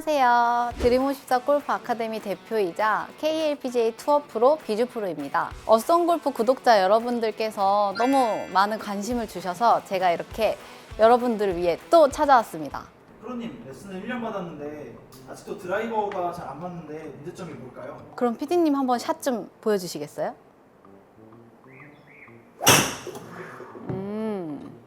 안녕하세요. 드림54 골프 아카데미 대표이자 KLPGA 투어 프로 비주 프로입니다. 어썸골프 구독자 여러분들께서 너무 많은 관심을 주셔서 제가 이렇게 여러분들을 위해 또 찾아왔습니다. 프로님 레슨을 1년 받았는데 아직도 드라이버가 잘 안 맞는데 문제점이 뭘까요? 그럼 PD님 한번 샷 좀 보여주시겠어요?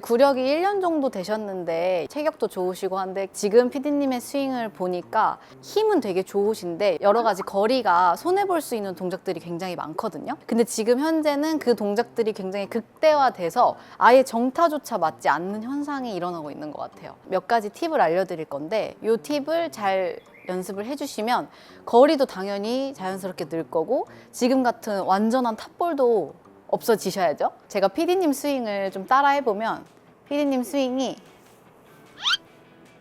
구력이 1년 정도 되셨는데 체격도 좋으시고 한데 지금 PD님의 스윙을 보니까 힘은 되게 좋으신데 여러 가지 거리가 손해볼 수 있는 동작들이 굉장히 많거든요. 근데 지금 현재는 그 동작들이 굉장히 극대화돼서 아예 정타조차 맞지 않는 현상이 일어나고 있는 것 같아요. 몇 가지 팁을 알려드릴 건데 이 팁을 잘 연습을 해주시면 거리도 당연히 자연스럽게 늘 거고 지금 같은 완전한 탑볼도 없어지셔야죠. 제가 PD님 스윙을 좀 따라해보면 PD님 스윙이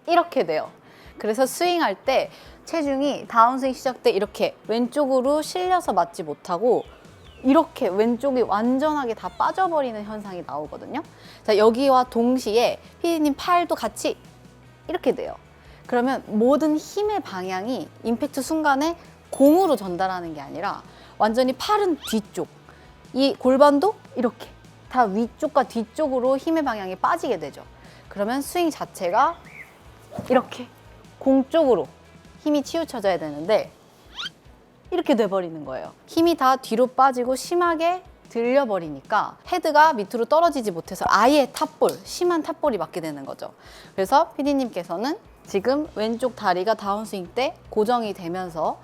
이렇게 돼요. 그래서 스윙할 때 체중이 다운스윙 시작 때 이렇게 왼쪽으로 실려서 맞지 못하고 이렇게 왼쪽이 완전하게 다 빠져버리는 현상이 나오거든요. 자, 여기와 동시에 PD님 팔도 같이 이렇게 돼요. 그러면 모든 힘의 방향이 임팩트 순간에 공으로 전달하는 게 아니라 완전히 팔은 뒤쪽, 이 골반도 이렇게 다 위쪽과 뒤쪽으로 힘의 방향이 빠지게 되죠. 그러면 스윙 자체가 이렇게 공 쪽으로 힘이 치우쳐져야 되는데 이렇게 돼버리는 거예요. 힘이 다 뒤로 빠지고 심하게 들려버리니까 헤드가 밑으로 떨어지지 못해서 아예 탑볼, 심한 탑볼이 맞게 되는 거죠. 그래서 PD님께서는 지금 왼쪽 다리가 다운스윙 때 고정이 되면서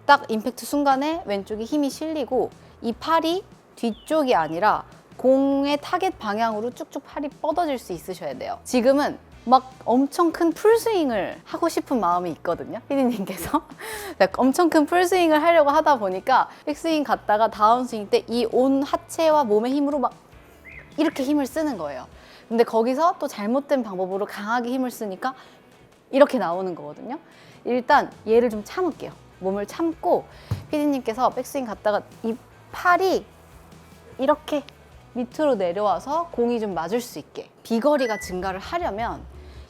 딱 임팩트 순간에 왼쪽이 힘이 실리고 이 팔이 뒤쪽이 아니라 공의 타겟 방향으로 쭉쭉 팔이 뻗어질 수 있으셔야 돼요. 지금은 막 엄청 큰 풀스윙을 하고 싶은 마음이 있거든요, 피디님께서. 엄청 큰 풀스윙을 하려고 하다 보니까 백스윙 갔다가 다운스윙 때 이 온 하체와 몸의 힘으로 막 이렇게 힘을 쓰는 거예요. 근데 거기서 또 잘못된 방법으로 강하게 힘을 쓰니까 이렇게 나오는 거거든요. 일단 얘를 좀 참을게요. 몸을 참고 피디님께서 백스윙 갔다가 이 팔이 이렇게 밑으로 내려와서 공이 좀 맞을 수 있게 비거리가 증가를 하려면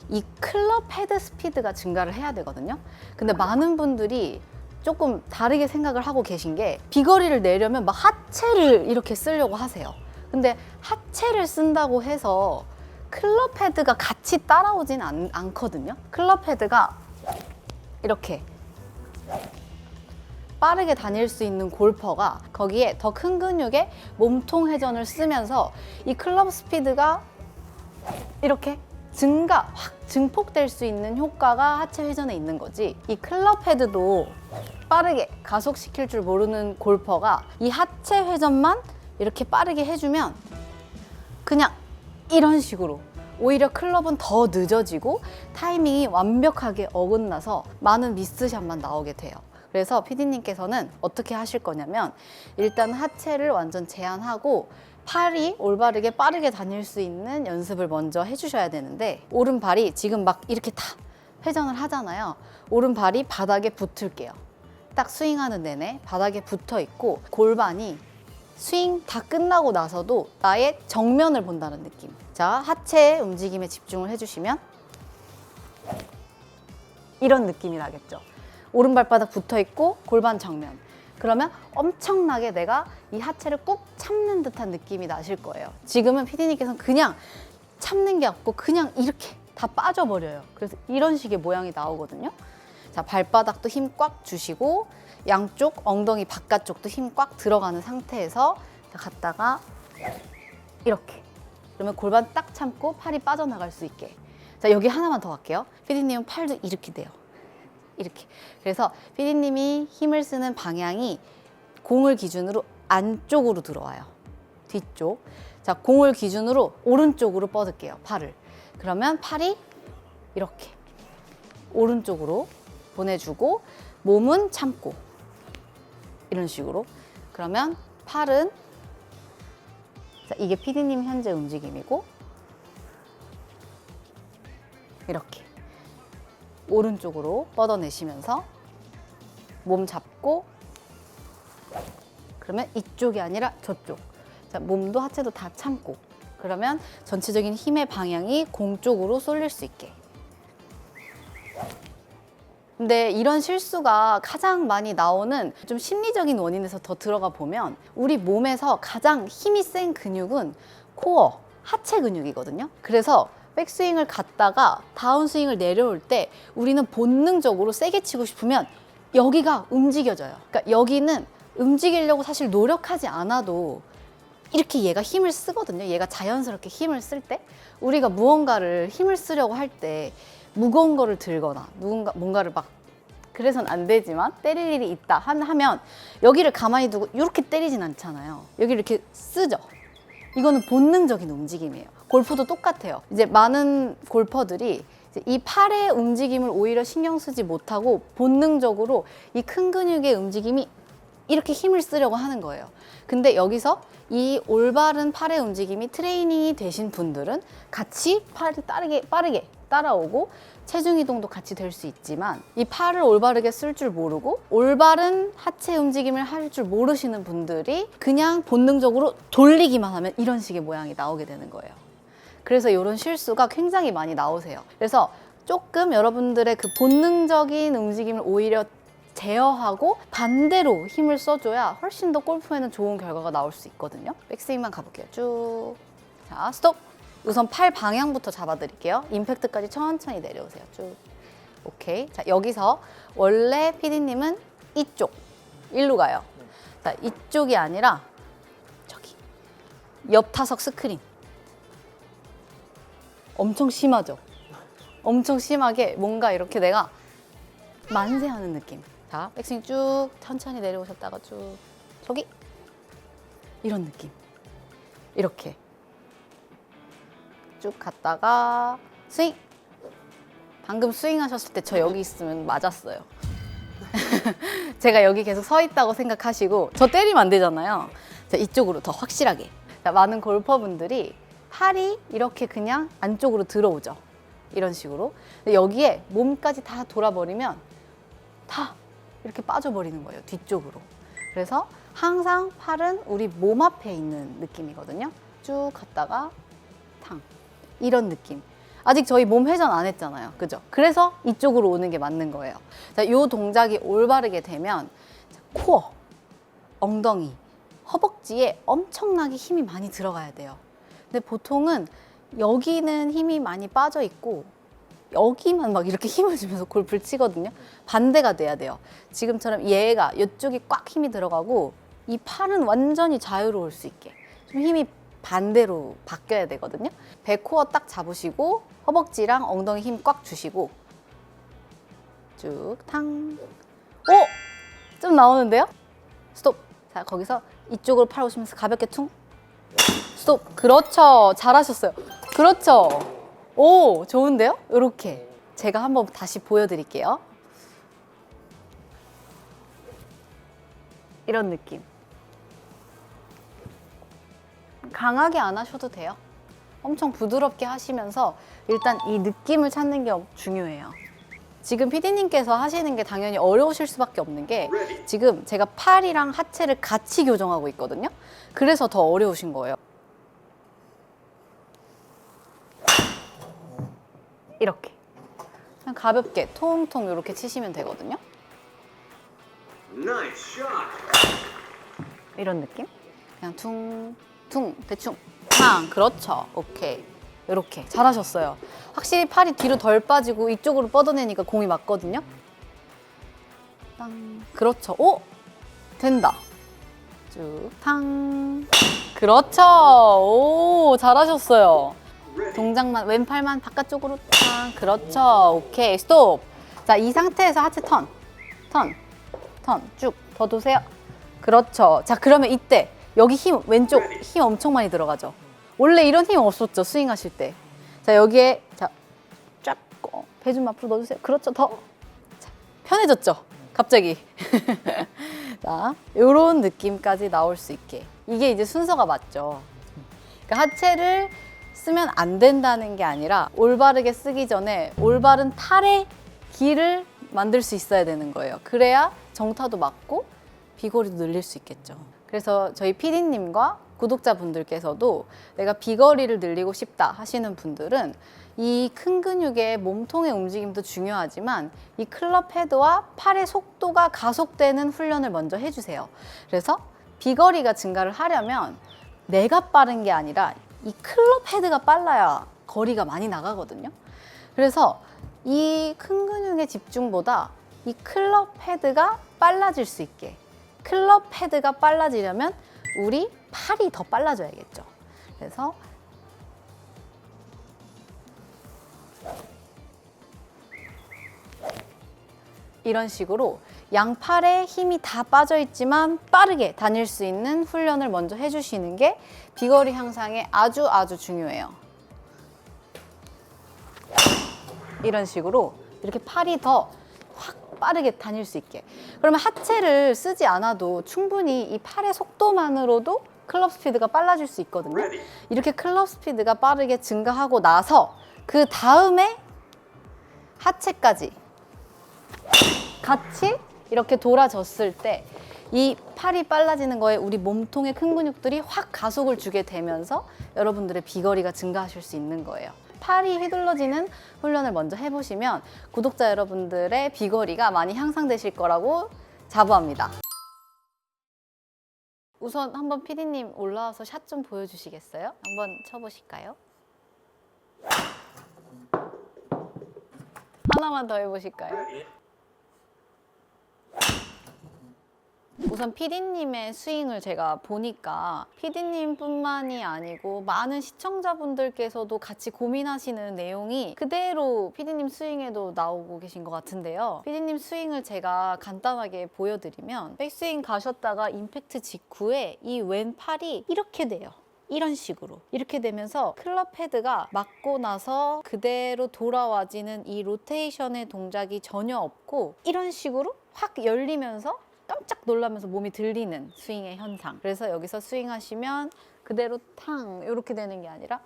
이 클럽 헤드 스피드가 증가를 해야 되거든요. 근데 많은 분들이 조금 다르게 생각을 하고 계신 게 비거리를 내려면 막 하체를 이렇게 쓰려고 하세요. 근데 하체를 쓴다고 해서 클럽 헤드가 같이 따라오진 않거든요. 클럽 헤드가 이렇게 빠르게 다닐 수 있는 골퍼가 거기에 더 큰 근육의 몸통 회전을 쓰면서 이 클럽 스피드가 이렇게 확 증폭될 수 있는 효과가 하체 회전에 있는 거지. 이 클럽 헤드도 빠르게 가속시킬 줄 모르는 골퍼가 이 하체 회전만 이렇게 빠르게 해주면 그냥 이런 식으로 오히려 클럽은 더 늦어지고 타이밍이 완벽하게 어긋나서 많은 미스샷만 나오게 돼요. 그래서 PD님께서는 어떻게 하실 거냐면 일단 하체를 완전 제한하고 팔이 올바르게 빠르게 다닐 수 있는 연습을 먼저 해주셔야 되는데 오른발이 지금 막 이렇게 다 회전을 하잖아요. 오른발이 바닥에 붙을게요. 딱 스윙하는 내내 바닥에 붙어 있고 골반이 스윙 다 끝나고 나서도 나의 정면을 본다는 느낌. 자, 하체 움직임에 집중을 해주시면 이런 느낌이 나겠죠. 오른발바닥 붙어있고 골반 정면. 그러면 엄청나게 내가 이 하체를 꾹 참는 듯한 느낌이 나실 거예요. 지금은 PD님께서는 그냥 참는 게 없고 그냥 이렇게 다 빠져버려요. 그래서 이런 식의 모양이 나오거든요. 자, 발바닥도 힘 꽉 주시고 양쪽 엉덩이 바깥쪽도 힘 꽉 들어가는 상태에서 갔다가 이렇게. 그러면 골반 딱 참고 팔이 빠져나갈 수 있게. 자, 여기 하나만 더 할게요. PD님은 팔도 이렇게 돼요. 이렇게. 그래서 PD님이 힘을 쓰는 방향이 공을 기준으로 안쪽으로 들어와요. 뒤쪽. 자, 공을 기준으로 오른쪽으로 뻗을게요. 팔을. 그러면 팔이 이렇게 오른쪽으로 보내주고 몸은 참고 이런 식으로. 그러면 팔은 자, 이게 PD님 현재 움직임이고 이렇게 오른쪽으로 뻗어내시면서 몸 잡고 그러면 이쪽이 아니라 저쪽. 자, 몸도 하체도 다 참고 그러면 전체적인 힘의 방향이 공 쪽으로 쏠릴 수 있게. 근데 이런 실수가 가장 많이 나오는 좀 심리적인 원인에서 더 들어가 보면 우리 몸에서 가장 힘이 센 근육은 코어, 하체 근육이거든요. 그래서 백스윙을 갔다가 다운스윙을 내려올 때 우리는 본능적으로 세게 치고 싶으면 여기가 움직여져요. 그러니까 여기는 움직이려고 사실 노력하지 않아도 이렇게 얘가 힘을 쓰거든요. 얘가 자연스럽게 힘을 쓸 때 우리가 무언가를 힘을 쓰려고 할 때 무거운 거를 들거나 뭔가를 막 그래서는 안 되지만 때릴 일이 있다 하면 여기를 가만히 두고 이렇게 때리진 않잖아요. 여기를 이렇게 쓰죠. 이거는 본능적인 움직임이에요. 골프도 똑같아요. 이제 많은 골퍼들이 이제 이 팔의 움직임을 오히려 신경 쓰지 못하고 본능적으로 이 큰 근육의 움직임이 이렇게 힘을 쓰려고 하는 거예요. 근데 여기서 이 올바른 팔의 움직임이 트레이닝이 되신 분들은 같이 팔이 빠르게 따라오고 체중 이동도 같이 될 수 있지만 이 팔을 올바르게 쓸 줄 모르고 올바른 하체 움직임을 할 줄 모르시는 분들이 그냥 본능적으로 돌리기만 하면 이런 식의 모양이 나오게 되는 거예요. 그래서 이런 실수가 굉장히 많이 나오세요. 그래서 조금 여러분들의 그 본능적인 움직임을 오히려 제어하고 반대로 힘을 써줘야 훨씬 더 골프에는 좋은 결과가 나올 수 있거든요. 백스윙만 가볼게요. 쭉. 자, 스톱. 우선 팔 방향부터 잡아드릴게요. 임팩트까지 천천히 내려오세요. 쭉. 오케이. 자, 여기서 원래 PD님은 이쪽, 일로 가요. 자, 이쪽이 아니라 저기 옆 타석 스크린. 엄청 심하죠? 엄청 심하게 뭔가 이렇게 내가 만세하는 느낌. 자, 백스윙 쭉 천천히 내려오셨다가 쭉 저기 이런 느낌. 이렇게 쭉 갔다가 스윙. 방금 스윙하셨을 때 저 여기 있으면 맞았어요. 제가 여기 계속 서 있다고 생각하시고 저 때리면 안 되잖아요. 자, 이쪽으로 더 확실하게. 자, 많은 골퍼분들이 팔이 이렇게 그냥 안쪽으로 들어오죠. 이런 식으로. 근데 여기에 몸까지 다 돌아버리면 다 이렇게 빠져버리는 거예요. 뒤쪽으로. 그래서 항상 팔은 우리 몸 앞에 있는 느낌이거든요. 쭉 갔다가 탕. 이런 느낌. 아직 저희 몸 회전 안 했잖아요. 그죠? 그래서 이쪽으로 오는 게 맞는 거예요. 자, 요 동작이 올바르게 되면 코어, 엉덩이, 허벅지에 엄청나게 힘이 많이 들어가야 돼요. 근데 보통은 여기는 힘이 많이 빠져 있고 여기만 막 이렇게 힘을 주면서 골프를 치거든요. 반대가 돼야 돼요. 지금처럼 얘가 이쪽이 꽉 힘이 들어가고 이 팔은 완전히 자유로울 수 있게 좀 힘이 반대로 바뀌어야 되거든요. 배코어 딱 잡으시고 허벅지랑 엉덩이 힘 꽉 주시고 쭉 탕. 오! 좀 나오는데요? 스톱. 자, 거기서 이쪽으로 팔 오시면서 가볍게 퉁. 스톱. 그렇죠. 잘하셨어요. 그렇죠. 오, 좋은데요? 이렇게. 제가 한번 다시 보여드릴게요. 이런 느낌. 강하게 안 하셔도 돼요. 엄청 부드럽게 하시면서 일단 이 느낌을 찾는 게 중요해요. 지금 PD님께서 하시는 게 당연히 어려우실 수밖에 없는 게 지금 제가 팔이랑 하체를 같이 교정하고 있거든요. 그래서 더 어려우신 거예요. 이렇게 그냥 가볍게 통통 이렇게 치시면 되거든요. 이런 느낌? 그냥 퉁퉁 대충 탕. 그렇죠. 오케이. 이렇게 잘하셨어요. 확실히 팔이 뒤로 덜 빠지고 이쪽으로 뻗어내니까 공이 맞거든요. 땅. 그렇죠. 오! 된다. 쭉 탕. 그렇죠. 오, 잘하셨어요. 동작만 왼팔만 바깥쪽으로 탕. 그렇죠. 오케이. 스톱. 자, 이 상태에서 하체 턴 쭉 더 도세요. 그렇죠. 자, 그러면 이때 여기 힘 왼쪽 힘 엄청 많이 들어가죠. 원래 이런 힘 없었죠, 스윙하실 때. 자, 여기에 자 쫙 배 좀 앞으로 넣어주세요. 그렇죠. 더 자, 편해졌죠. 갑자기. 자, 요런 느낌까지 나올 수 있게. 이게 이제 순서가 맞죠. 그러니까 하체를 쓰면 안 된다는 게 아니라 올바르게 쓰기 전에 올바른 팔의 길을 만들 수 있어야 되는 거예요. 그래야 정타도 맞고 비거리도 늘릴 수 있겠죠. 그래서 저희 PD님과 구독자분들께서도 내가 비거리를 늘리고 싶다 하시는 분들은 이 큰 근육의 몸통의 움직임도 중요하지만 이 클럽 헤드와 팔의 속도가 가속되는 훈련을 먼저 해주세요. 그래서 비거리가 증가를 하려면 내가 빠른 게 아니라 이 클럽 헤드가 빨라야 거리가 많이 나가거든요. 그래서 이 큰 근육의 집중보다 이 클럽 헤드가 빨라질 수 있게, 클럽 헤드가 빨라지려면 우리 팔이 더 빨라져야겠죠. 그래서 이런 식으로 양팔에 힘이 다 빠져 있지만 빠르게 다닐 수 있는 훈련을 먼저 해주시는 게 비거리 향상에 아주 중요해요. 이런 식으로 이렇게 팔이 더 확 빠르게 다닐 수 있게. 그러면 하체를 쓰지 않아도 충분히 이 팔의 속도만으로도 클럽 스피드가 빨라질 수 있거든요. 이렇게 클럽 스피드가 빠르게 증가하고 나서 그 다음에 하체까지 같이 이렇게 돌아졌을 때 이 팔이 빨라지는 거에 우리 몸통의 큰 근육들이 확 가속을 주게 되면서 여러분들의 비거리가 증가하실 수 있는 거예요. 팔이 휘둘러지는 훈련을 먼저 해보시면 구독자 여러분들의 비거리가 많이 향상되실 거라고 자부합니다. 우선 한번 PD님 올라와서 샷 좀 보여주시겠어요? 한번 쳐보실까요? 하나만 더 해보실까요? 우선 PD님의 스윙을 제가 보니까 PD님뿐만이 아니고 많은 시청자분들께서도 같이 고민하시는 내용이 그대로 PD님 스윙에도 나오고 계신 것 같은데요. PD님 스윙을 제가 간단하게 보여드리면 백스윙 가셨다가 임팩트 직후에 이 왼팔이 이렇게 돼요. 이런 식으로 이렇게 되면서 클럽 헤드가 맞고 나서 그대로 돌아와지는 이 로테이션의 동작이 전혀 없고 이런 식으로 확 열리면서 깜짝 놀라면서 몸이 들리는 스윙의 현상. 그래서 여기서 스윙하시면 그대로 탕 이렇게 되는 게 아니라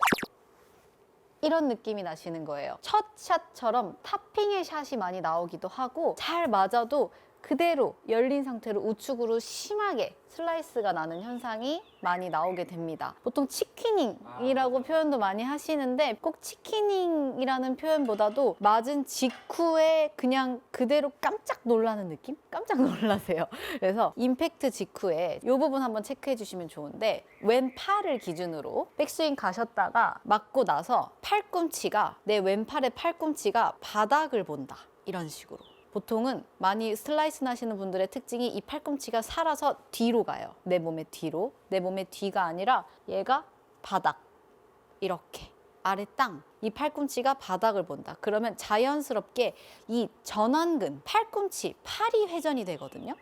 이런 느낌이 나시는 거예요. 첫 샷처럼 탑핑의 샷이 많이 나오기도 하고 잘 맞아도 그대로 열린 상태로 우측으로 심하게 슬라이스가 나는 현상이 많이 나오게 됩니다. 보통 치퀴닝이라고 표현도 많이 하시는데 꼭 치퀴닝이라는 표현보다도 맞은 직후에 그냥 그대로 깜짝 놀라는 느낌? 깜짝 놀라세요. 그래서 임팩트 직후에 이 부분 한번 체크해 주시면 좋은데 왼팔을 기준으로 백스윙 가셨다가 맞고 나서 팔꿈치가 내 왼팔의 팔꿈치가 바닥을 본다. 이런 식으로. 보통은 많이 슬라이스 나시는 분들의 특징이 이 팔꿈치가 살아서 뒤로 가요. 내 몸의 뒤로. 내 몸의 뒤가 아니라 얘가 바닥. 이렇게. 아래 땅. 이 팔꿈치가 바닥을 본다. 그러면 자연스럽게 이 전완근, 팔꿈치, 팔이 회전이 되거든요.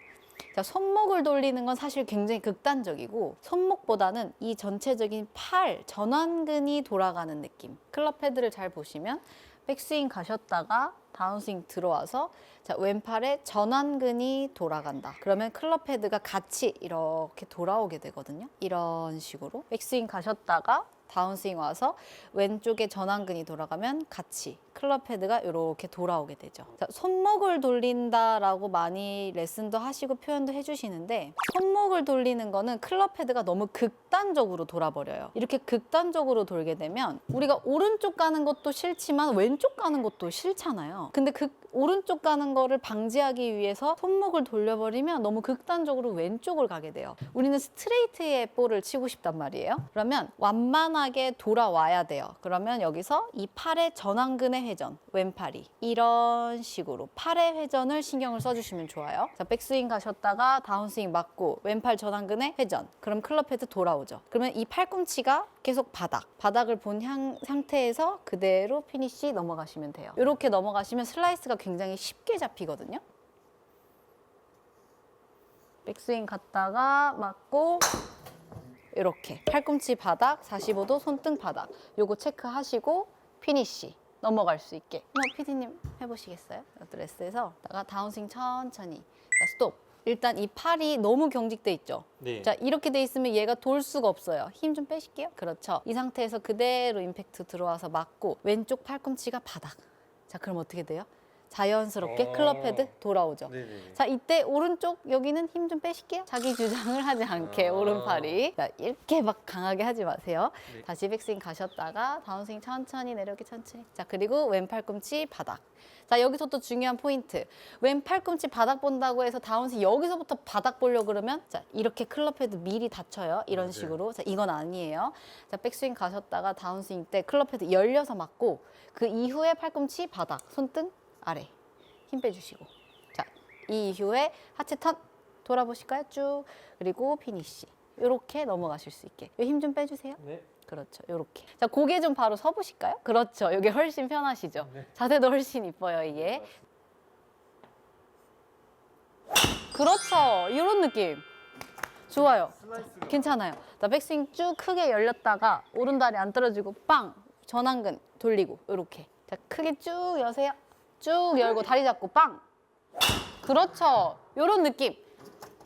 자, 손목을 돌리는 건 사실 굉장히 극단적이고 손목보다는 이 전체적인 팔, 전완근이 돌아가는 느낌. 클럽 헤드를 잘 보시면 백스윙 가셨다가 다운스윙 들어와서 자, 왼팔에 전완근이 돌아간다. 그러면 클럽 헤드가 같이 이렇게 돌아오게 되거든요. 이런 식으로 백스윙 가셨다가 다운스윙 와서 왼쪽에 전완근이 돌아가면 같이 클럽 헤드가 이렇게 돌아오게 되죠. 자, 손목을 돌린다라고 많이 레슨도 하시고 표현도 해주시는데 손목을 돌리는 거는 클럽 헤드가 너무 극단적으로 돌아버려요. 이렇게 극단적으로 돌게 되면 우리가 오른쪽 가는 것도 싫지만 왼쪽 가는 것도 싫잖아요. 근데 오른쪽 가는 거를 방지하기 위해서 손목을 돌려버리면 너무 극단적으로 왼쪽을 가게 돼요. 우리는 스트레이트의 볼을 치고 싶단 말이에요. 그러면 완만하게 돌아와야 돼요. 그러면 여기서 이 팔의 전완근의 회전, 왼팔이 이런 식으로 팔의 회전을 신경을 써주시면 좋아요. 자, 백스윙 가셨다가 다운스윙 맞고 왼팔 전완근의 회전. 그럼 클럽 헤드 돌아오죠. 그러면 이 팔꿈치가 계속 바닥을 본 상태에서 그대로 피니쉬 넘어가시면 돼요. 이렇게 넘어가시면 슬라이스가 굉장히 쉽게 잡히거든요. 백스윙 갔다가 맞고 이렇게 팔꿈치 바닥, 45도 손등 바닥 요거 체크하시고 피니쉬 넘어갈 수 있게. PD님 해보시겠어요? 레스에서 다운스윙 천천히. 자, 스톱. 일단 이 팔이 너무 경직돼 있죠. 네. 자, 이렇게 돼 있으면 얘가 돌 수가 없어요. 힘 좀 빼실게요. 그렇죠. 이 상태에서 그대로 임팩트 들어와서 맞고 왼쪽 팔꿈치가 바닥. 자, 그럼 어떻게 돼요? 자연스럽게 클럽 헤드 돌아오죠. 네네. 자, 이때 오른쪽 여기는 힘 좀 빼실게요. 자기 주장을 하지 않게 오른팔이. 자, 이렇게 막 강하게 하지 마세요. 네. 다시 백스윙 가셨다가 다운스윙 천천히 내려오게 천천히. 자, 그리고 왼 팔꿈치 바닥. 자, 여기서 또 중요한 포인트. 왼 팔꿈치 바닥 본다고 해서 다운스윙 여기서부터 바닥 보려고 그러면 자, 이렇게 클럽 헤드 미리 닫혀요. 이런 맞아요. 식으로. 자, 이건 아니에요. 자, 백스윙 가셨다가 다운스윙 때 클럽 헤드 열려서 맞고 그 이후에 팔꿈치 바닥, 손등 아래. 힘 빼주시고. 자, 이 이후에 하체 턴 돌아보실까요? 쭉. 그리고 피니쉬. 이렇게 넘어가실 수 있게. 힘 좀 빼주세요. 네. 그렇죠. 이렇게. 자, 고개 좀 바로 서보실까요? 그렇죠. 이게 훨씬 편하시죠? 네. 자세도 훨씬 이뻐요, 이게. 그렇죠. 이런 느낌. 좋아요. 슬라이스가 괜찮아요. 자, 백스윙 쭉 크게 열렸다가 오른다리 안 떨어지고 빵! 전완근 돌리고 이렇게. 자, 크게 쭉 여세요. 쭉 열고 다리 잡고 빵! 그렇죠. 이런 느낌.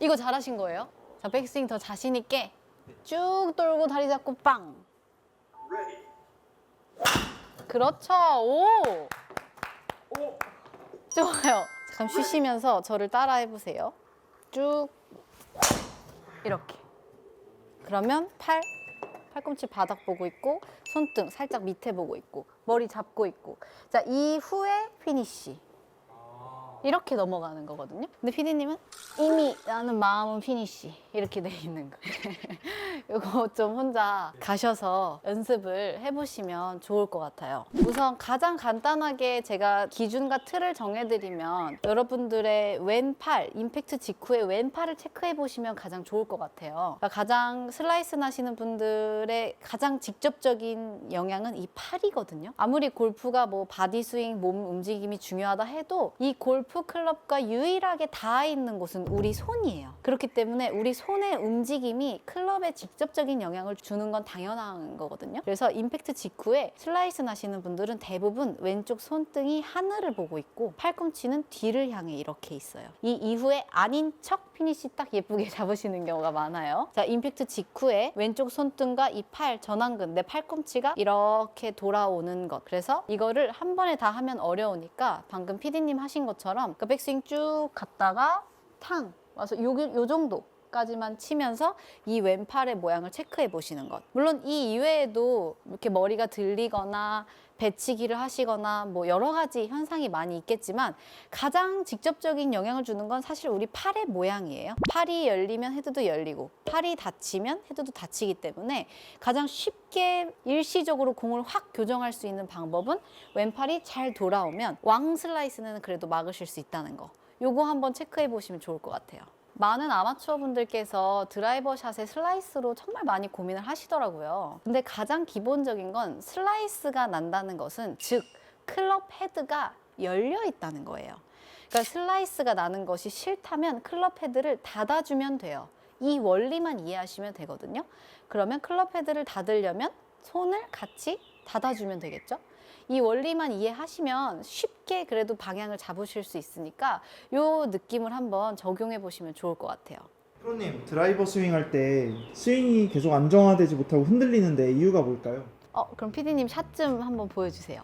이거 잘하신 거예요. 자, 백스윙 더 자신 있게 쭉 돌고 다리 잡고 빵! 그렇죠. 오! 좋아요. 잠깐 쉬시면서 저를 따라 해보세요. 쭉 이렇게. 그러면 팔꿈치 바닥 보고 있고 손등 살짝 밑에 보고 있고 머리 잡고 있고. 자, 이후에 피니쉬. 이렇게 넘어가는 거거든요. 근데 피디님은 이미 나는 마음은 피니쉬 이렇게 돼 있는 거예요. 이거 좀 혼자 가셔서 연습을 해보시면 좋을 것 같아요. 우선 가장 간단하게 제가 기준과 틀을 정해드리면 여러분들의 왼팔, 임팩트 직후에 왼팔을 체크해 보시면 가장 좋을 것 같아요. 그러니까 가장 슬라이스 나시는 분들의 가장 직접적인 영향은 이 팔이거든요. 아무리 골프가 뭐 바디 스윙, 몸 움직임이 중요하다 해도 이 골프 클럽과 유일하게 닿아 있는 곳은 우리 손이에요. 그렇기 때문에 우리 손의 움직임이 클럽에 직접적인 영향을 주는 건 당연한 거거든요. 그래서 임팩트 직후에 슬라이스 나시는 분들은 대부분 왼쪽 손등이 하늘을 보고 있고 팔꿈치는 뒤를 향해 이렇게 있어요. 이 이후에 아닌 척 피니쉬 딱 예쁘게 잡으시는 경우가 많아요. 자, 임팩트 직후에 왼쪽 손등과 이 팔 전완근, 내 팔꿈치가 이렇게 돌아오는 것. 그래서 이거를 한 번에 다 하면 어려우니까 방금 피디님 하신 것처럼 그 백스윙 쭉 갔다가 탕 와서 요 정도까지만 치면서 이 왼팔의 모양을 체크해 보시는 것. 물론 이 이외에도 이렇게 머리가 들리거나 배치기를 하시거나 뭐 여러 가지 현상이 많이 있겠지만 가장 직접적인 영향을 주는 건 사실 우리 팔의 모양이에요. 팔이 열리면 헤드도 열리고 팔이 닫히면 헤드도 닫히기 때문에 가장 쉽게 일시적으로 공을 확 교정할 수 있는 방법은 왼팔이 잘 돌아오면 왕 슬라이스는 그래도 막으실 수 있다는 거. 요거 한번 체크해 보시면 좋을 것 같아요. 많은 아마추어 분들께서 드라이버 샷의 슬라이스로 정말 많이 고민을 하시더라고요. 근데 가장 기본적인 건 슬라이스가 난다는 것은 즉 클럽 헤드가 열려 있다는 거예요. 그러니까 슬라이스가 나는 것이 싫다면 클럽 헤드를 닫아주면 돼요. 이 원리만 이해하시면 되거든요. 그러면 클럽 헤드를 닫으려면 손을 같이 닫아주면 되겠죠. 이 원리만 이해하시면 쉽게 그래도 방향을 잡으실 수 있으니까 이 느낌을 한번 적용해 보시면 좋을 것 같아요. 프로님 드라이버 스윙할 때 스윙이 계속 안정화되지 못하고 흔들리는데 이유가 뭘까요? 그럼 피디님 샷 좀 한번 보여주세요.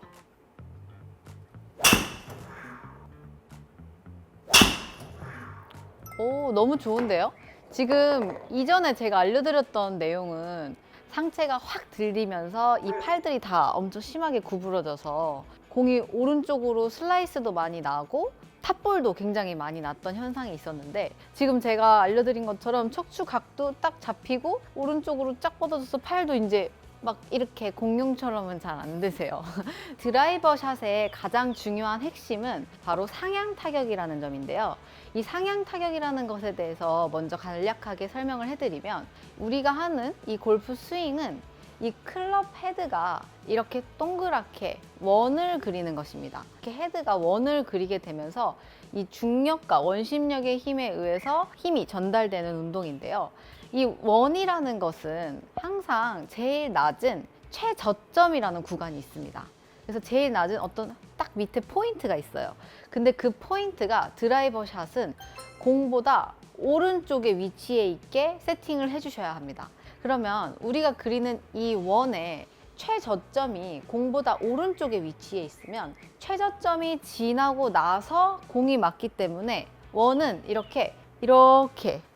오, 너무 좋은데요? 지금 이전에 제가 알려드렸던 내용은 상체가 확 들리면서 이 팔들이 다 엄청 심하게 구부러져서 공이 오른쪽으로 슬라이스도 많이 나고 탑볼도 굉장히 많이 났던 현상이 있었는데 지금 제가 알려드린 것처럼 척추 각도 딱 잡히고 오른쪽으로 쫙 뻗어져서 팔도 이제 막 이렇게 공룡처럼은 잘 안 되세요. 드라이버 샷의 가장 중요한 핵심은 바로 상향 타격이라는 점인데요. 이 상향 타격이라는 것에 대해서 먼저 간략하게 설명을 해드리면 우리가 하는 이 골프 스윙은 이 클럽 헤드가 이렇게 동그랗게 원을 그리는 것입니다. 이렇게 헤드가 원을 그리게 되면서 이 중력과 원심력의 힘에 의해서 힘이 전달되는 운동인데요. 이 원이라는 것은 항상 제일 낮은 최저점이라는 구간이 있습니다. 그래서 제일 낮은 어떤 딱 밑에 포인트가 있어요. 근데 그 포인트가 드라이버 샷은 공보다 오른쪽에 위치해 있게 세팅을 해주셔야 합니다. 그러면 우리가 그리는 이 원에 최저점이 공보다 오른쪽에 위치해 있으면 최저점이 지나고 나서 공이 맞기 때문에 원은 이렇게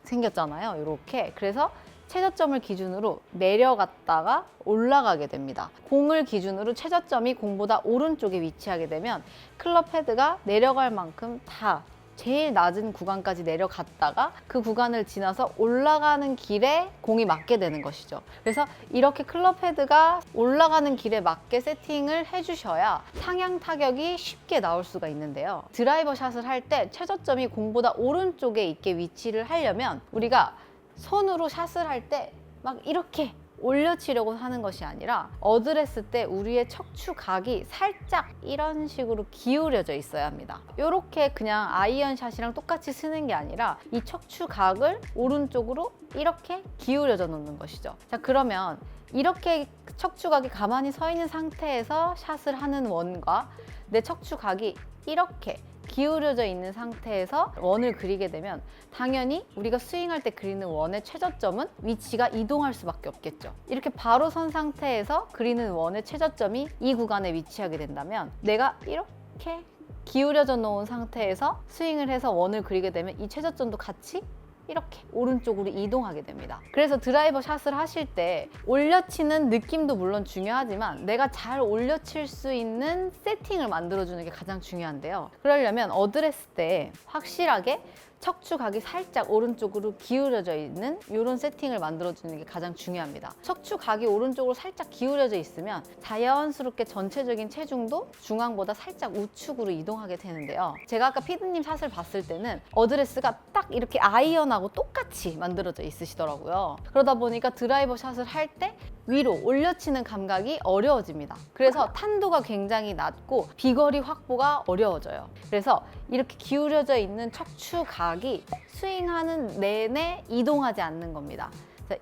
생겼잖아요. 이렇게. 그래서 최저점을 기준으로 내려갔다가 올라가게 됩니다. 공을 기준으로 최저점이 공보다 오른쪽에 위치하게 되면 클럽 헤드가 내려갈 만큼 다 제일 낮은 구간까지 내려갔다가 그 구간을 지나서 올라가는 길에 공이 맞게 되는 것이죠. 그래서 이렇게 클럽 헤드가 올라가는 길에 맞게 세팅을 해주셔야 상향 타격이 쉽게 나올 수가 있는데요. 드라이버 샷을 할 때 최저점이 공보다 오른쪽에 있게 위치를 하려면 우리가 손으로 샷을 할 때 막 이렇게 올려치려고 하는 것이 아니라 어드레스 때 우리의 척추각이 살짝 이런 식으로 기울여져 있어야 합니다. 이렇게 그냥 아이언 샷이랑 똑같이 쓰는 게 아니라 이 척추각을 오른쪽으로 이렇게 기울여져 놓는 것이죠. 자, 그러면 이렇게 척추각이 가만히 서 있는 상태에서 샷을 하는 원과 내 척추각이 이렇게 기울여져 있는 상태에서 원을 그리게 되면 당연히 우리가 스윙할 때 그리는 원의 최저점은 위치가 이동할 수밖에 없겠죠. 이렇게 바로 선 상태에서 그리는 원의 최저점이 이 구간에 위치하게 된다면 내가 이렇게 기울여져 놓은 상태에서 스윙을 해서 원을 그리게 되면 이 최저점도 같이 이렇게 오른쪽으로 이동하게 됩니다. 그래서 드라이버 샷을 하실 때 올려치는 느낌도 물론 중요하지만 내가 잘 올려칠 수 있는 세팅을 만들어주는 게 가장 중요한데요. 그러려면 어드레스 때 확실하게 척추각이 살짝 오른쪽으로 기울여져 있는 이런 세팅을 만들어주는 게 가장 중요합니다. 척추각이 오른쪽으로 살짝 기울여져 있으면 자연스럽게 전체적인 체중도 중앙보다 살짝 우측으로 이동하게 되는데요. 제가 아까 피디님 샷을 봤을 때는 어드레스가 딱 이렇게 아이언하고 똑같이 만들어져 있으시더라고요. 그러다 보니까 드라이버 샷을 할 때 위로 올려치는 감각이 어려워집니다. 그래서 탄도가 굉장히 낮고 비거리 확보가 어려워져요. 그래서 이렇게 기울여져 있는 척추각이 스윙하는 내내 이동하지 않는 겁니다.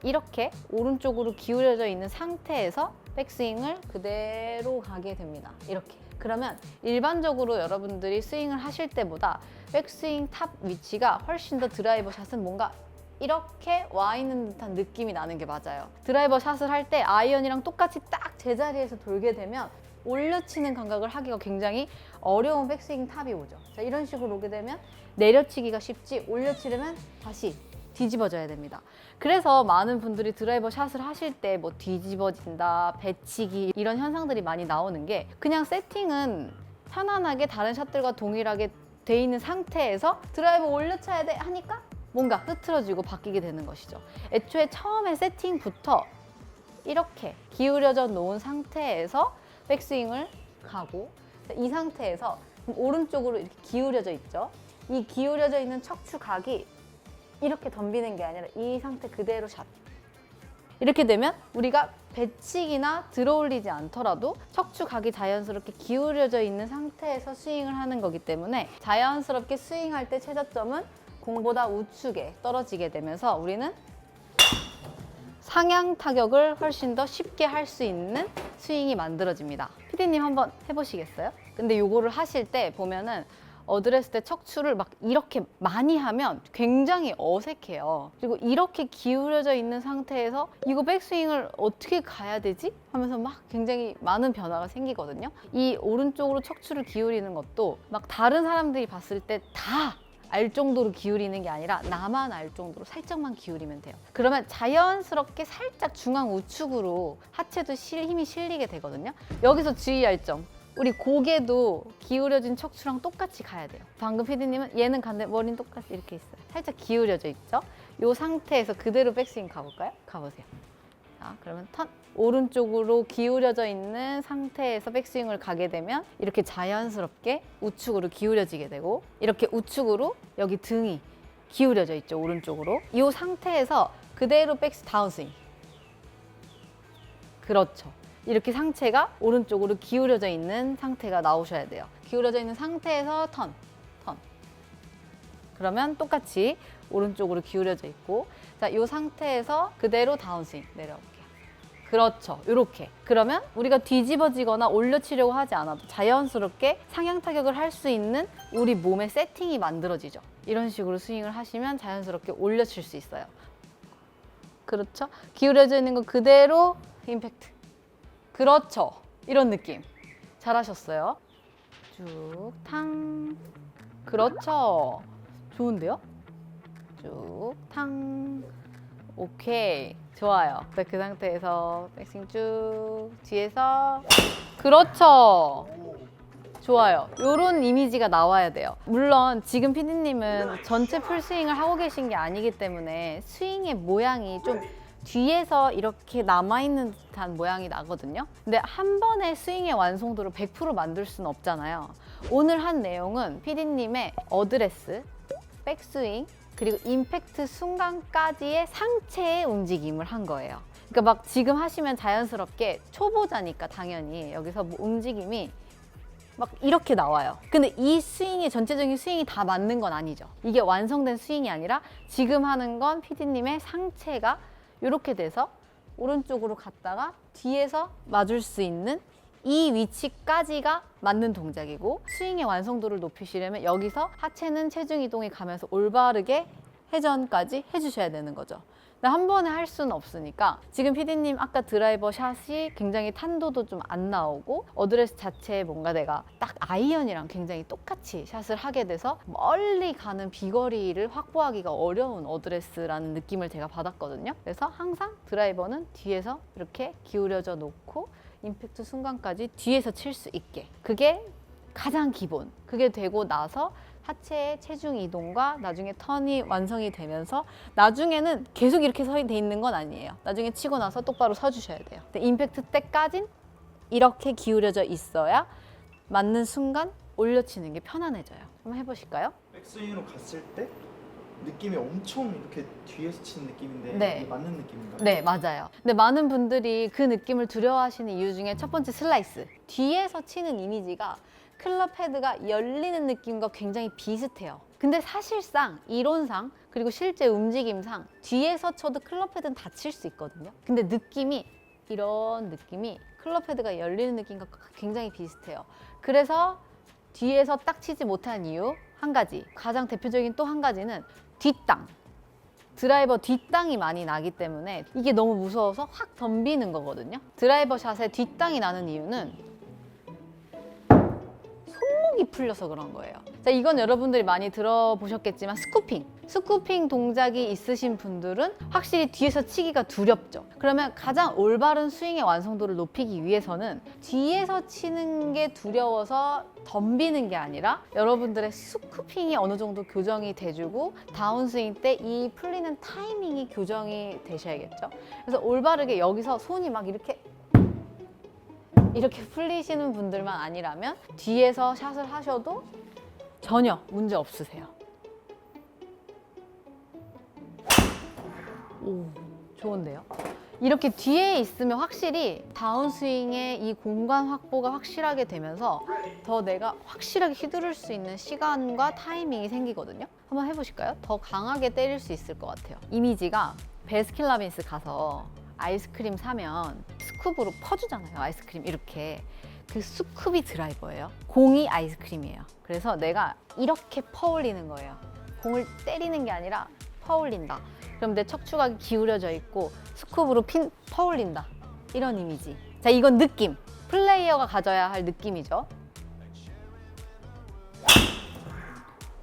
이렇게 오른쪽으로 기울여져 있는 상태에서 백스윙을 그대로 가게 됩니다. 이렇게. 그러면 일반적으로 여러분들이 스윙을 하실 때보다 백스윙 탑 위치가 훨씬 더 드라이버 샷은 뭔가 이렇게 와 있는 듯한 느낌이 나는 게 맞아요. 드라이버 샷을 할 때 아이언이랑 똑같이 딱 제자리에서 돌게 되면 올려치는 감각을 하기가 굉장히 어려운 백스윙 탑이 오죠. 자, 이런 식으로 오게 되면 내려치기가 쉽지 올려치려면 다시 뒤집어져야 됩니다. 그래서 많은 분들이 드라이버 샷을 하실 때 뭐 뒤집어진다, 배치기 이런 현상들이 많이 나오는 게 그냥 세팅은 편안하게 다른 샷들과 동일하게 돼 있는 상태에서 드라이버 올려쳐야 돼 하니까 뭔가 흐트러지고 바뀌게 되는 것이죠. 애초에 처음에 세팅부터 이렇게 기울여져 놓은 상태에서 백스윙을 가고 이 상태에서 오른쪽으로 이렇게 기울여져 있죠. 이 기울여져 있는 척추각이 이렇게 덤비는 게 아니라 이 상태 그대로 샷. 이렇게 되면 우리가 배치기나 들어올리지 않더라도 척추각이 자연스럽게 기울여져 있는 상태에서 스윙을 하는 거기 때문에 자연스럽게 스윙할 때 최저점은 공보다 우측에 떨어지게 되면서 우리는 상향 타격을 훨씬 더 쉽게 할 수 있는 스윙이 만들어집니다. 피디님 한번 해보시겠어요? 근데 요거를 하실 때 보면은 어드레스 때 척추를 막 이렇게 많이 하면 굉장히 어색해요. 그리고 이렇게 기울여져 있는 상태에서 이거 백스윙을 어떻게 가야 되지? 하면서 막 굉장히 많은 변화가 생기거든요. 이 오른쪽으로 척추를 기울이는 것도 막 다른 사람들이 봤을 때 다 알 정도로 기울이는 게 아니라 나만 알 정도로 살짝만 기울이면 돼요. 그러면 자연스럽게 살짝 중앙 우측으로 하체도 힘이 실리게 되거든요. 여기서 주의할 점. 우리 고개도 기울여진 척추랑 똑같이 가야 돼요. 방금 피디님은 얘는 간데 머리는 똑같이 이렇게 있어요. 살짝 기울여져 있죠? 이 상태에서 그대로 백스윙 가볼까요? 가보세요. 자, 그러면 턴. 오른쪽으로 기울여져 있는 상태에서 백스윙을 가게 되면 이렇게 자연스럽게 우측으로 기울여지게 되고 이렇게 우측으로 여기 등이 기울여져 있죠. 오른쪽으로. 이 상태에서 그대로 다운스윙. 그렇죠. 이렇게 상체가 오른쪽으로 기울여져 있는 상태가 나오셔야 돼요. 기울여져 있는 상태에서 턴. 그러면 똑같이 오른쪽으로 기울여져 있고 자, 이 상태에서 그대로 다운스윙 내려올게요. 그렇죠. 이렇게. 그러면 우리가 뒤집어지거나 올려치려고 하지 않아도 자연스럽게 상향 타격을 할 수 있는 우리 몸의 세팅이 만들어지죠. 이런 식으로 스윙을 하시면 자연스럽게 올려칠 수 있어요. 그렇죠. 기울여져 있는 거 그대로 임팩트. 그렇죠. 이런 느낌. 잘하셨어요. 쭉 탕. 그렇죠. 좋은데요? 쭉 탕. 오케이. 좋아요. 그 상태에서 백스윙 쭉 뒤에서 그렇죠. 좋아요. 이런 이미지가 나와야 돼요. 물론 지금 피디님은 전체 풀스윙을 하고 계신 게 아니기 때문에 스윙의 모양이 좀 뒤에서 이렇게 남아있는 듯한 모양이 나거든요. 근데 한 번에 스윙의 완성도를 100% 만들 수는 없잖아요. 오늘 한 내용은 피디님의 어드레스, 백스윙, 그리고 임팩트 순간까지의 상체의 움직임을 한 거예요. 그러니까 막 지금 하시면 자연스럽게 초보자니까 당연히 여기서 뭐 움직임이 막 이렇게 나와요. 근데 이 스윙이 전체적인 스윙이 다 맞는 건 아니죠. 이게 완성된 스윙이 아니라 지금 하는 건 피디님의 상체가 이렇게 돼서 오른쪽으로 갔다가 뒤에서 맞을 수 있는 이 위치까지가 맞는 동작이고, 스윙의 완성도를 높이시려면 여기서 하체는 체중 이동이 가면서 올바르게 회전까지 해주셔야 되는 거죠. 근데 한 번에 할 수는 없으니까 지금 피디님 아까 드라이버 샷이 굉장히 탄도도 좀 안 나오고 어드레스 자체에 뭔가 내가 딱 아이언이랑 굉장히 똑같이 샷을 하게 돼서 멀리 가는 비거리를 확보하기가 어려운 어드레스라는 느낌을 제가 받았거든요. 그래서 항상 드라이버는 뒤에서 이렇게 기울여져 놓고 임팩트 순간까지 뒤에서 칠 수 있게, 그게 가장 기본. 그게 되고 나서 하체의 체중 이동과 나중에 턴이 완성이 되면서 나중에는 계속 이렇게 서 돼 있는 건 아니에요. 나중에 치고 나서 똑바로 서 주셔야 돼요. 근데 임팩트 때까진 이렇게 기울여져 있어야 맞는 순간 올려치는 게 편안해져요. 한번 해보실까요? 백스윙으로 갔을 때 느낌이 엄청 이렇게 뒤에서 치는 느낌인데 네. 이게 맞는 느낌인가요? 네, 맞아요. 근데 많은 분들이 그 느낌을 두려워하시는 이유 중에 첫 번째 슬라이스. 뒤에서 치는 이미지가 클럽 헤드가 열리는 느낌과 굉장히 비슷해요. 근데 사실상 이론상 그리고 실제 움직임상 뒤에서 쳐도 클럽 헤드는 다 칠 수 있거든요. 근데 느낌이 이런 느낌이 클럽 헤드가 열리는 느낌과 굉장히 비슷해요. 그래서 뒤에서 딱 치지 못한 이유 한 가지, 가장 대표적인 또 한 가지는 뒷땅. 드라이버 뒷땅이 많이 나기 때문에 이게 너무 무서워서 확 덤비는 거거든요. 드라이버 샷에 뒷땅이 나는 이유는 손목이 풀려서 그런 거예요. 자, 이건 여러분들이 많이 들어보셨겠지만 스쿠핑 동작이 있으신 분들은 확실히 뒤에서 치기가 두렵죠. 그러면 가장 올바른 스윙의 완성도를 높이기 위해서는 뒤에서 치는 게 두려워서 덤비는 게 아니라 여러분들의 스쿠핑이 어느 정도 교정이 돼주고 다운스윙 때 이 풀리는 타이밍이 교정이 되셔야겠죠. 그래서 올바르게 여기서 손이 막 이렇게 풀리시는 분들만 아니라면 뒤에서 샷을 하셔도 전혀 문제 없으세요. 오, 좋은데요? 이렇게 뒤에 있으면 확실히 다운스윙의 이 공간 확보가 확실하게 되면서 더 내가 확실하게 휘두를 수 있는 시간과 타이밍이 생기거든요. 한번 해보실까요? 더 강하게 때릴 수 있을 것 같아요. 이미지가 베스킨라빈스 가서 아이스크림 사면 스쿱으로 퍼주잖아요. 아이스크림 이렇게. 그 스쿱이 드라이버예요. 공이 아이스크림이에요. 그래서 내가 이렇게 퍼올리는 거예요. 공을 때리는 게 아니라 퍼올린다. 그럼 내 척추각이 기울여져 있고 스쿱으로 퍼올린다. 이런 이미지. 자, 이건 느낌. 플레이어가 가져야 할 느낌이죠.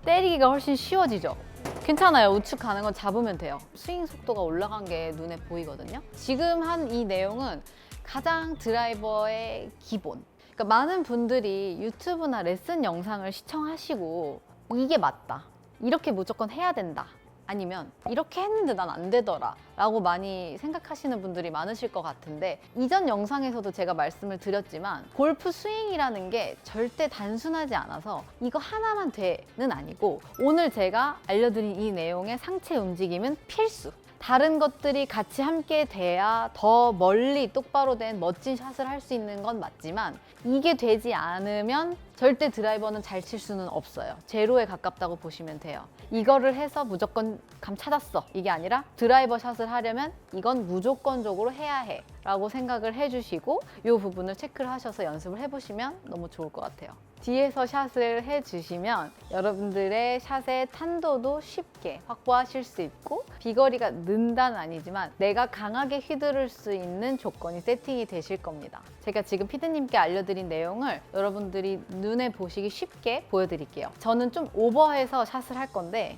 때리기가 훨씬 쉬워지죠. 괜찮아요. 우측 가는 건 잡으면 돼요. 스윙 속도가 올라간 게 눈에 보이거든요. 지금 한 이 내용은 가장 드라이버의 기본. 그러니까 많은 분들이 유튜브나 레슨 영상을 시청하시고 이게 맞다. 이렇게 무조건 해야 된다. 아니면 이렇게 했는데 난 안 되더라 라고 많이 생각하시는 분들이 많으실 것 같은데, 이전 영상에서도 제가 말씀을 드렸지만 골프 스윙이라는 게 절대 단순하지 않아서 이거 하나만 돼는 아니고, 오늘 제가 알려드린 이 내용의 상체 움직임은 필수. 다른 것들이 같이 함께 돼야 더 멀리 똑바로 된 멋진 샷을 할 수 있는 건 맞지만 이게 되지 않으면 절대 드라이버는 잘 칠 수는 없어요. 제로에 가깝다고 보시면 돼요. 이거를 해서 무조건 감 찾았어, 이게 아니라 드라이버 샷을 하려면 이건 무조건적으로 해야 해 라고 생각을 해주시고 이 부분을 체크를 하셔서 연습을 해보시면 너무 좋을 것 같아요. 뒤에서 샷을 해주시면 여러분들의 샷의 탄도도 쉽게 확보하실 수 있고 비거리가 는다는 아니지만 내가 강하게 휘두를 수 있는 조건이 세팅이 되실 겁니다. 제가 지금 피디님께 알려드린 내용을 여러분들이 눈에 보시기 쉽게 보여드릴게요. 저는 좀 오버해서 샷을 할 건데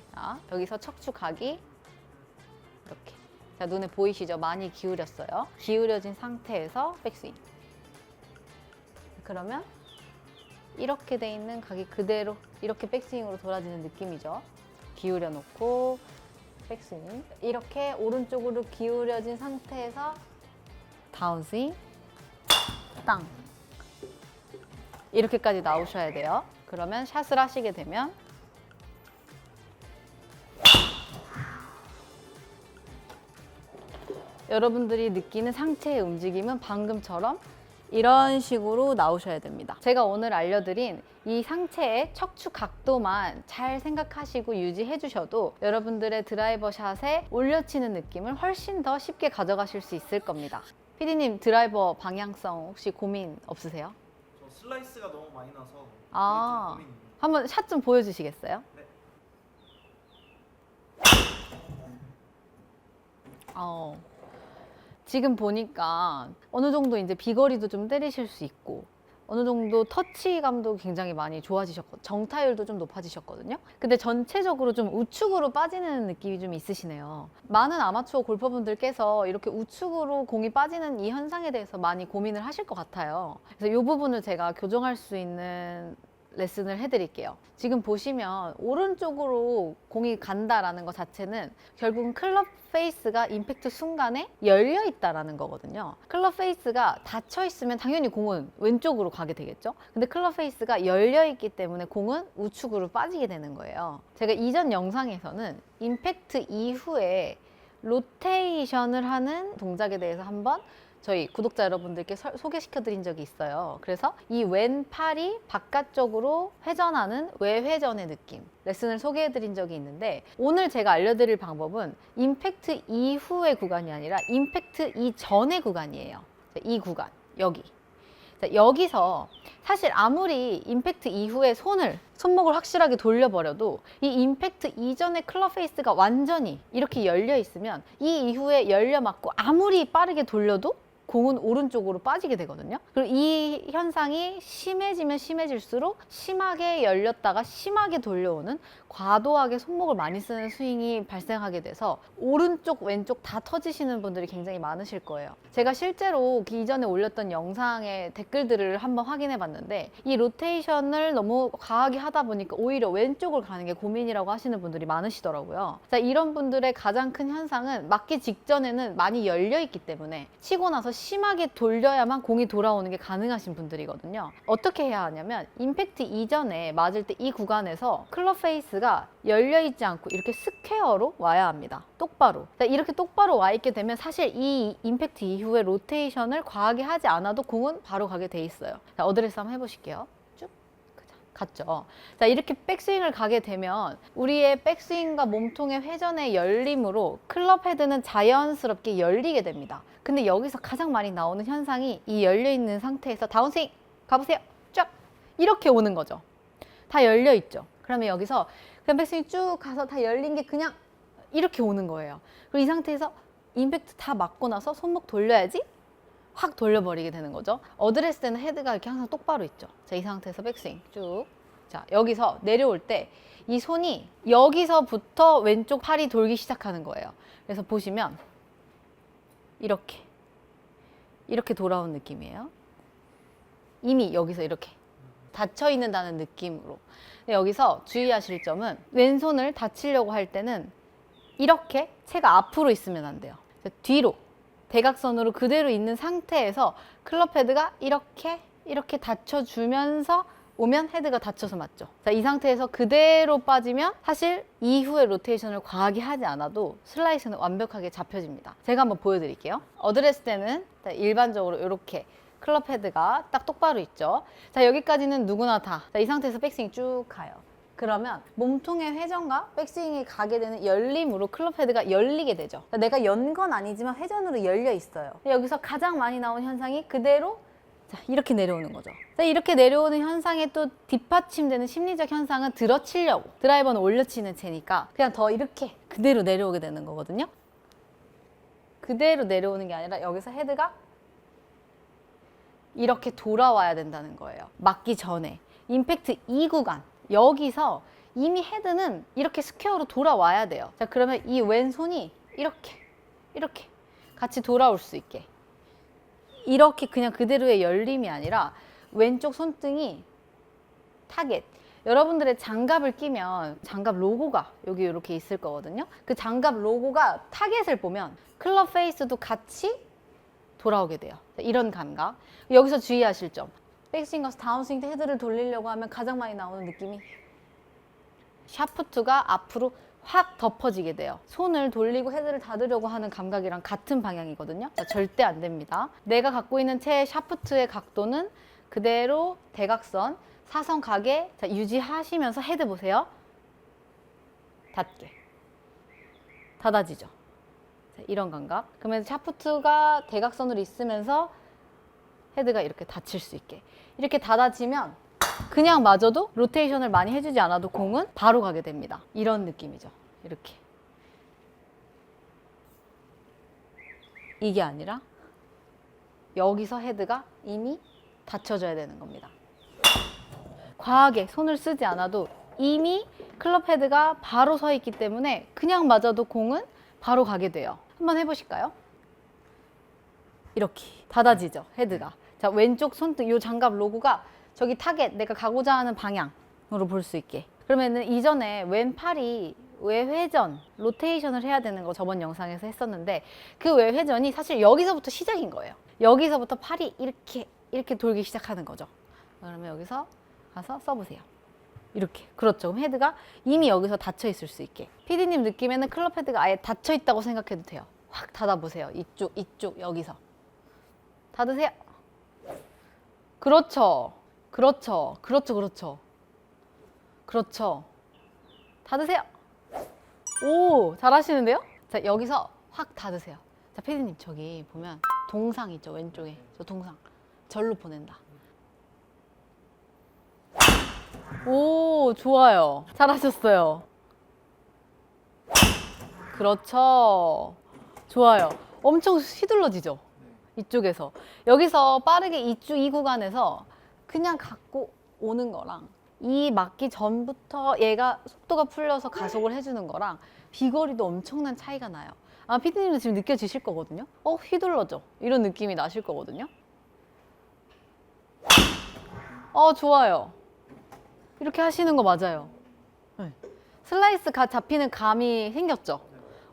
여기서 척추 각이 이렇게, 자, 눈에 보이시죠? 많이 기울였어요. 기울여진 상태에서 백스윙. 그러면 이렇게 돼 있는 각이 그대로 이렇게 백스윙으로 돌아지는 느낌이죠. 기울여 놓고 백스윙. 이렇게 오른쪽으로 기울여진 상태에서 다운스윙, 땅. 이렇게까지 나오셔야 돼요. 그러면 샷을 하시게 되면 여러분들이 느끼는 상체의 움직임은 방금처럼 이런 식으로 나오셔야 됩니다. 제가 오늘 알려드린 이 상체의 척추 각도만 잘 생각하시고 유지해 주셔도 여러분들의 드라이버 샷에 올려치는 느낌을 훨씬 더 쉽게 가져가실 수 있을 겁니다. 피디님, 드라이버 방향성 혹시 고민 없으세요? 저 슬라이스가 너무 많이 나서 이게 아, 좀 고민입니다. 한번 샷 좀 보여주시겠어요? 네. 지금 보니까 어느 정도 이제 비거리도 좀 때리실 수 있고 어느 정도 터치감도 굉장히 많이 좋아지셨고 정타율도 좀 높아지셨거든요. 근데 전체적으로 좀 우측으로 빠지는 느낌이 좀 있으시네요. 많은 아마추어 골퍼분들께서 이렇게 우측으로 공이 빠지는 이 현상에 대해서 많이 고민을 하실 것 같아요. 그래서 이 부분을 제가 교정할 수 있는 레슨을 해드릴게요. 지금 보시면 오른쪽으로 공이 간다라는 것 자체는 결국은 클럽 페이스가 임팩트 순간에 열려 있다라는 거거든요. 클럽 페이스가 닫혀 있으면 당연히 공은 왼쪽으로 가게 되겠죠. 근데 클럽 페이스가 열려 있기 때문에 공은 우측으로 빠지게 되는 거예요. 제가 이전 영상에서는 임팩트 이후에 로테이션을 하는 동작에 대해서 한번 저희 구독자 여러분들께 소개시켜 드린 적이 있어요. 그래서 이 왼팔이 바깥쪽으로 회전하는 외회전의 느낌 레슨을 소개해 드린 적이 있는데 오늘 제가 알려드릴 방법은 임팩트 이후의 구간이 아니라 임팩트 이전의 구간이에요. 이 구간, 여기. 자, 여기서 사실 아무리 임팩트 이후에 손목을 확실하게 돌려버려도 이 임팩트 이전의 클럽 페이스가 완전히 이렇게 열려 있으면 이 이후에 열려 맞고 아무리 빠르게 돌려도 공은 오른쪽으로 빠지게 되거든요. 그리고 이 현상이 심해지면 심해질수록 심하게 열렸다가 심하게 돌려오는 과도하게 손목을 많이 쓰는 스윙이 발생하게 돼서 오른쪽 왼쪽 다 터지시는 분들이 굉장히 많으실 거예요. 제가 실제로 이전에 올렸던 영상의 댓글들을 한번 확인해 봤는데 이 로테이션을 너무 과하게 하다 보니까 오히려 왼쪽을 가는 게 고민이라고 하시는 분들이 많으시더라고요. 자, 이런 분들의 가장 큰 현상은 맞기 직전에는 많이 열려 있기 때문에 치고 나서 심하게 돌려야만 공이 돌아오는 게 가능하신 분들이거든요. 어떻게 해야 하냐면 임팩트 이전에 맞을 때 이 구간에서 클럽 페이스가 열려 있지 않고 이렇게 스퀘어로 와야 합니다. 똑바로. 자, 이렇게 똑바로 와 있게 되면 사실 이 임팩트 이후에 로테이션을 과하게 하지 않아도 공은 바로 가게 돼 있어요. 자, 어드레스 한번 해보실게요. 쭉 갔죠. 자, 이렇게 백스윙을 가게 되면 우리의 백스윙과 몸통의 회전의 열림으로 클럽 헤드는 자연스럽게 열리게 됩니다. 근데 여기서 가장 많이 나오는 현상이 이 열려있는 상태에서 다운스윙 가보세요. 쫙 이렇게 오는 거죠. 다 열려있죠. 그러면 여기서 그냥 백스윙 쭉 가서 다 열린 게 그냥 이렇게 오는 거예요. 그리고 이 상태에서 임팩트 다 맞고 나서 손목 돌려야지 확 돌려버리게 되는 거죠. 어드레스 때는 헤드가 이렇게 항상 똑바로 있죠. 자, 이 상태에서 백스윙 쭉. 자, 여기서 내려올 때 이 손이 여기서부터 왼쪽 팔이 돌기 시작하는 거예요. 그래서 보시면 이렇게 돌아온 느낌이에요. 이미 여기서 이렇게 닫혀 있는다는 느낌으로. 근데 여기서 주의하실 점은 왼손을 닫히려고 할 때는 이렇게 채가 앞으로 있으면 안 돼요. 뒤로 대각선으로 그대로 있는 상태에서 클럽 헤드가 이렇게 닫혀주면서 오면 헤드가 닫혀서 맞죠. 자, 이 상태에서 그대로 빠지면 사실 이후에 로테이션을 과하게 하지 않아도 슬라이스는 완벽하게 잡혀집니다. 제가 한번 보여드릴게요. 어드레스 때는 일반적으로 이렇게 클럽 헤드가 딱 똑바로 있죠. 자, 여기까지는 누구나 다. 자, 이 상태에서 백스윙 쭉 가요. 그러면 몸통의 회전과 백스윙이 가게 되는 열림으로 클럽 헤드가 열리게 되죠. 자, 내가 연 건 아니지만 회전으로 열려 있어요. 여기서 가장 많이 나오는 현상이 그대로 자, 이렇게 내려오는 거죠. 자, 이렇게 내려오는 현상에 또 뒷받침되는 심리적 현상은 들어치려고 드라이버는 올려치는 채니까 그냥 더 이렇게 그대로 내려오게 되는 거거든요. 그대로 내려오는 게 아니라 여기서 헤드가 이렇게 돌아와야 된다는 거예요. 맞기 전에 임팩트 2구간 여기서 이미 헤드는 이렇게 스퀘어로 돌아와야 돼요. 자, 그러면 이 왼손이 이렇게 같이 돌아올 수 있게 이렇게 그냥 그대로의 열림이 아니라 왼쪽 손등이 타겟. 여러분들의 장갑을 끼면 장갑 로고가 여기 이렇게 있을 거거든요. 그 장갑 로고가 타겟을 보면 클럽 페이스도 같이 돌아오게 돼요. 이런 감각. 여기서 주의하실 점. 백스윙 가서 다운스윙 때 헤드를 돌리려고 하면 가장 많이 나오는 느낌이 샤프트가 앞으로 확 덮어지게 돼요. 손을 돌리고 헤드를 닫으려고 하는 감각이랑 같은 방향이거든요. 자, 절대 안 됩니다. 내가 갖고 있는 채의 샤프트의 각도는 그대로 대각선, 사선 가게 자, 유지하시면서 헤드 보세요. 닫게. 닫아지죠. 자, 이런 감각. 그러면 샤프트가 대각선으로 있으면서 헤드가 이렇게 닫힐 수 있게. 이렇게 닫아지면 그냥 맞아도 로테이션을 많이 해주지 않아도 공은 바로 가게 됩니다. 이런 느낌이죠. 이렇게. 이게 아니라 여기서 헤드가 이미 닫혀져야 되는 겁니다. 과하게 손을 쓰지 않아도 이미 클럽 헤드가 바로 서 있기 때문에 그냥 맞아도 공은 바로 가게 돼요. 한번 해보실까요? 이렇게 닫아지죠, 헤드가. 자, 왼쪽 손등, 이 장갑 로고가 저기 타겟, 내가 가고자 하는 방향으로 볼 수 있게. 그러면은 이전에 왼팔이 외회전, 로테이션을 해야 되는 거 저번 영상에서 했었는데 그 외회전이 사실 여기서부터 시작인 거예요. 여기서부터 팔이 이렇게 돌기 시작하는 거죠. 그러면 여기서 가서 써보세요. 이렇게. 그렇죠. 그럼 헤드가 이미 여기서 닫혀 있을 수 있게. PD님 느낌에는 클럽 헤드가 아예 닫혀 있다고 생각해도 돼요. 확 닫아보세요. 이쪽, 여기서. 닫으세요. 그렇죠. 그렇죠. 닫으세요. 오, 잘하시는데요? 자, 여기서 확 닫으세요. 자, 피디님 저기 보면 동상 있죠, 왼쪽에. 저 동상. 절로 보낸다. 오, 좋아요. 잘하셨어요. 그렇죠. 좋아요. 엄청 휘둘러지죠? 이쪽에서. 여기서 빠르게 이 구간에서 그냥 갖고 오는 거랑 이 맞기 전부터 얘가 속도가 풀려서 가속을 해주는 거랑 비거리도 엄청난 차이가 나요. 아마 피디님도 지금 느껴지실 거거든요. 휘둘러져. 이런 느낌이 나실 거거든요. 좋아요. 이렇게 하시는 거 맞아요. 네. 슬라이스 잡히는 감이 생겼죠.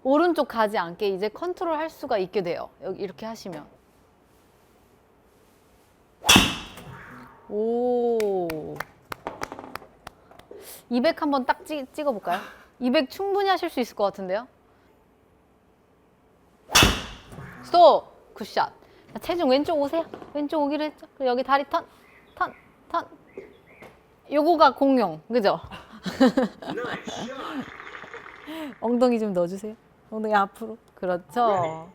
오른쪽 가지 않게 이제 컨트롤 할 수가 있게 돼요. 여기 이렇게 하시면. 오. 200 한번 딱 찍어볼까요? 200 충분히 하실 수 있을 것 같은데요? 스톱! 굿샷. 자, 체중 왼쪽 오세요. 왼쪽 오기로 했죠? 그리고 여기 다리 턴. 요거가 공룡, 그죠? 엉덩이 좀 넣어주세요. 엉덩이 앞으로. 그렇죠.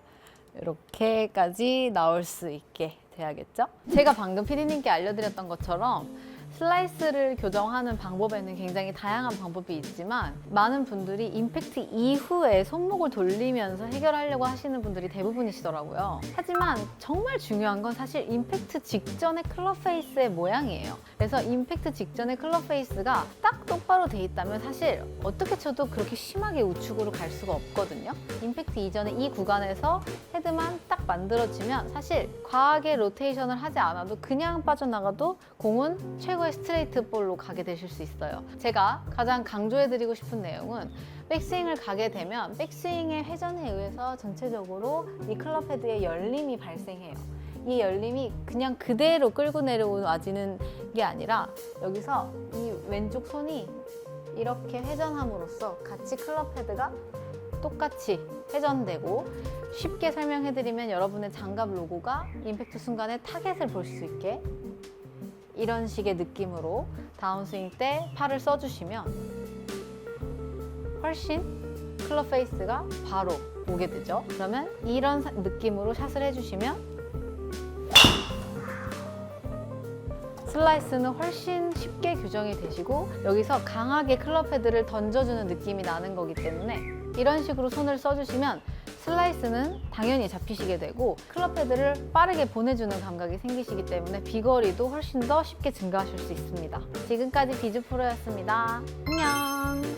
이렇게까지 나올 수 있게 돼야겠죠? 제가 방금 피디님께 알려드렸던 것처럼 슬라이스를 교정하는 방법에는 굉장히 다양한 방법이 있지만 많은 분들이 임팩트 이후에 손목을 돌리면서 해결하려고 하시는 분들이 대부분이시더라고요. 하지만 정말 중요한 건 사실 임팩트 직전의 클럽 페이스의 모양이에요. 그래서 임팩트 직전의 클럽 페이스가 딱 똑바로 돼 있다면 사실 어떻게 쳐도 그렇게 심하게 우측으로 갈 수가 없거든요. 임팩트 이전에 이 구간에서 헤드만 딱 만들어지면 사실 과하게 로테이션을 하지 않아도 그냥 빠져나가도 공은 최고의 스트레이트 볼로 가게 되실 수 있어요. 제가 가장 강조해드리고 싶은 내용은 백스윙을 가게 되면 백스윙의 회전에 의해서 전체적으로 이 클럽 헤드의 열림이 발생해요. 이 열림이 그냥 그대로 끌고 내려와지는 게 아니라 여기서 이 왼쪽 손이 이렇게 회전함으로써 같이 클럽 헤드가 똑같이 회전되고 쉽게 설명해드리면 여러분의 장갑 로고가 임팩트 순간에 타겟을 볼 수 있게 이런 식의 느낌으로 다운스윙 때 팔을 써주시면 훨씬 클럽 페이스가 바로 오게 되죠. 그러면 이런 느낌으로 샷을 해주시면 슬라이스는 훨씬 쉽게 교정이 되시고 여기서 강하게 클럽 헤드를 던져주는 느낌이 나는 거기 때문에 이런 식으로 손을 써주시면 슬라이스는 당연히 잡히시게 되고 클럽 헤드를 빠르게 보내주는 감각이 생기시기 때문에 비거리도 훨씬 더 쉽게 증가하실 수 있습니다. 지금까지 비즈 프로였습니다. 안녕!